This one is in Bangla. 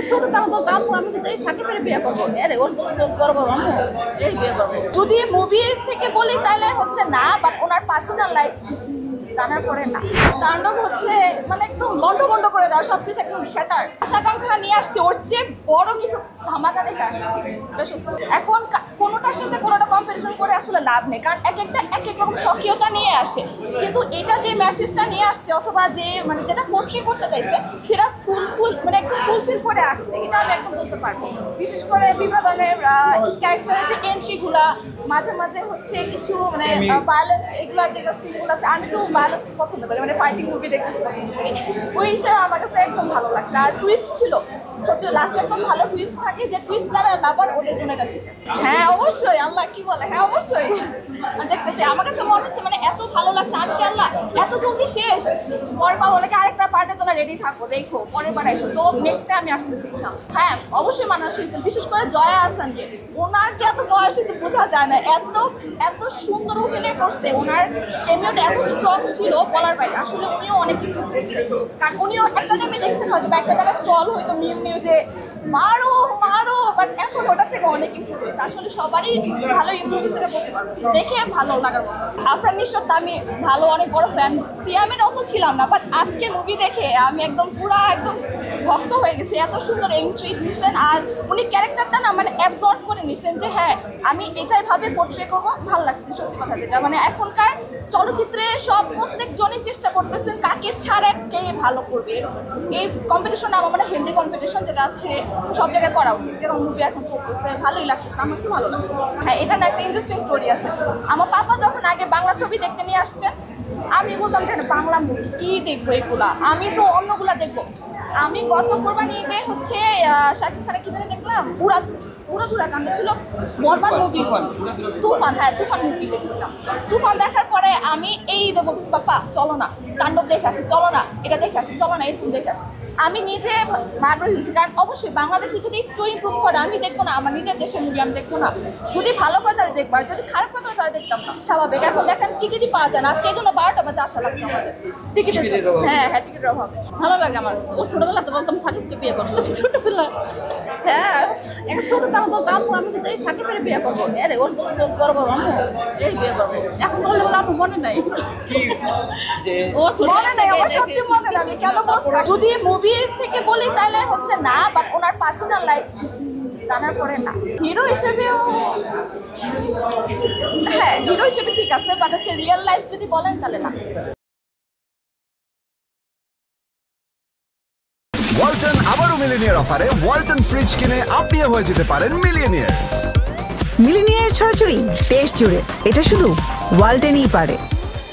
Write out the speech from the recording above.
ছোট দাম বলতো আম্মু আমি কিন্তু এই সাকিবের বিয়ে করবো, আরে ওর চোখ করবো আম্মু এই বিয়ে করবো। যদি মুভির থেকে বলি তাহলে হচ্ছে না, বাট ওনার পার্সোনাল লাইফ জানার পরে না। তাণ্ডব হচ্ছে মানে একদম লন্ডভন্ড করে দেওয়া, সবকিছু একদম শ্যাটার। আশা-আকাঙ্ক্ষা নিয়ে আসছে, ওর চেয়ে বড় কিছু ধামাকা দেখে আসছে। এখন কোনোটার সাথে কোনোটা কম্পারিজন করে আসলে লাভ নেই, কারণ এক একটা এক এক রকম স্বকীয়তা নিয়ে আসে। কিন্তু এটা যে মেসেজটা নিয়ে আসছে অথবা যে মানে যেটা পোর্ট্রে করতে চাইছে সেটা মানে একদম ফুলফিল করে আসছে, এটা আমি একদম বলতে পারবো। বিশেষ করে বিভিন্ন ধরনের ক্যারেক্টারের যে এন্ট্রিগুলা, মাঝে মাঝে হচ্ছে কিছু মানে ভায়োলেন্স, এগুলো যেগুলো সিনগুলো আছে, আমি তো ভায়োলেন্স পছন্দ করি, মানে ফাইটিং মুভি দেখতে পছন্দ করি, ওই হিসেবে আমার কাছে একদম ভালো লাগছে। আর টুইস্ট ছিল সত্যি, লাস্টে একদম ভালো টুইস্ট থাকে, যে টুইস্ট যারা লাভার ওদের জন্য এটা ঠিক আছে। হ্যাঁ অবশ্যই, আল্লাহ কি বলে, হ্যাঁ অবশ্যই দেখতে চাই। আমার কাছে মনে হচ্ছে মানে এত ভালো লাগছে, আমি কি আল্লাহ এত জলদি শেষ, পরের বার বলে আরেকটা পার্টে তোমরা রেডি থাকো, দেখো পরের বার এসো, তো নেক্সটে আমি আসতেছি ইনশাআল্লাহ। হ্যাঁ অবশ্যই মানুষ, বিশেষ করে জয়া আহসানকে, ওনার যে এত বয়স হয়েছে বোঝা যায় না, এত সুন্দর অভিনয় করছে, ওনার ক্যামিওটা এত স্ট্রং ছিল বলার বাইরে। আসলে উনিও অনেক ইমপ্রুভ করছে, কারণ উনিও একটা টাইমে দেখছেন হয়তো একটা টাইমে চল হয়তো মিউ যে মারো মারো, বাট এখন ওটা থেকে অনেক ইমপ্রুভ হয়েছে। আসলে সবারই ভালো ইমপ্রুভ সেটা বলতে পারবো, দেখে ভালো লাগার মতো। আফরান নিশোর আমি ভালো অনেক বড় ফ্যান, সিয়ামের অত ছিলাম না, বাট আজকের মুভি দেখে আমি একদম পুরা একদম ভক্ত হয়ে গেছি। এত সুন্দর এন্ট্রি দিচ্ছেন, আর উনি ক্যারেক্টারটা না মানে অ্যাবজর্ব করে নিচ্ছেন যে হ্যাঁ আমি এটাই ভাবে পোর্ট্রে করবো, ভালো লাগছে সত্যি কথা। যেটা মানে এখনকার চলচ্চিত্রে সব প্রত্যেকজনই চেষ্টা করতেছেন কাকে ছাড়া কে ভালো করবে, এই কম্পিটিশন আমার মানে হেলদি কম্পিটিশন যেটা আছে সব জায়গায় করা উচিত। যেরকম মুভি এখন চলতেছে ভালোই লাগতেছে, আমার খুব ভালো লাগছে। হ্যাঁ এটা না একটা ইন্টারেস্টিং স্টোরি আছে। আমার পাপা যখন আগে বাংলা ছবি দেখতে নিয়ে আসতেন, আমি বলতাম যে বাংলা মুভি কি দেখবো এগুলা, আমি তো অন্যগুলা দেখবো। আমি গত কোরবানি ঈদে হচ্ছে শাকিব খানের কি জানি দেখলাম, উড়াধুরা কান্দা ছিল, বরবাদ মুভি, তুফান, হ্যাঁ তুফান মুভি দেখছিলাম। তুফান দেখার পরে আমি এই ঈদে বলছি পাপা চলো না তাণ্ডব দেখে আসি, চলো না এটা দেখে আসি, চলো না এরকম দেখে আসি। আমি নিজে আগ্রহী হয়েছি, কারণ অবশ্যই বাংলাদেশে যদি একটু ইমপ্রুভ করে আমি দেখবো না, আমার নিজের দেশের মুভি আমি দেখবো না। যদি ভালো করে তাহলে দেখবো, আর যদি খারাপ করে তাহলে দেখতাম না, স্বাভাবিক। এখন দেখেন টিকিটই পাওয়া যায় না, আজকে এই জন্য 12টা বাজে আশা লাগছে আমাদের টিকিটের। হ্যাঁ টিকিটের অভাব। ভালো লাগে আমার, ও ছোটবেলাতে বলতাম সাকিবকে বিয়ে করবো, ছোটবেলা হ্যাঁ একটা ছোট দাম বলতো আম্মু আমি কিন্তু এই সাকিবের বিয়ে করবো, আরে ওর চোখ করবো আম্মু এই বিয়ে করবো। এখন বললে বলে আমার মনে নাই, ও মনে নাই, আমার সত্যি মনে নাই, আমি কেন বলছি। যদি মুভির থেকে বলি তাহলে হচ্ছে না, বাট ওনার পার্সোনাল লাইফ জানার পরে না। হিরো হিসেবেও হ্যাঁ হিরো হিসেবে ঠিক আছে, বাট হচ্ছে রিয়েল লাইফ যদি বলেন তাহলে না। ওয়ালটন আবারও মিলিনিয়ার অফারে ওয়ালটন ফ্রিজ কিনে আপনিও হয়ে যেতে পারেন মিলিয়নিয়ার। মিলিনিয়ার ছড়াছড়ি দেশ জুড়ে, এটা শুধু ওয়ালটনই পারে।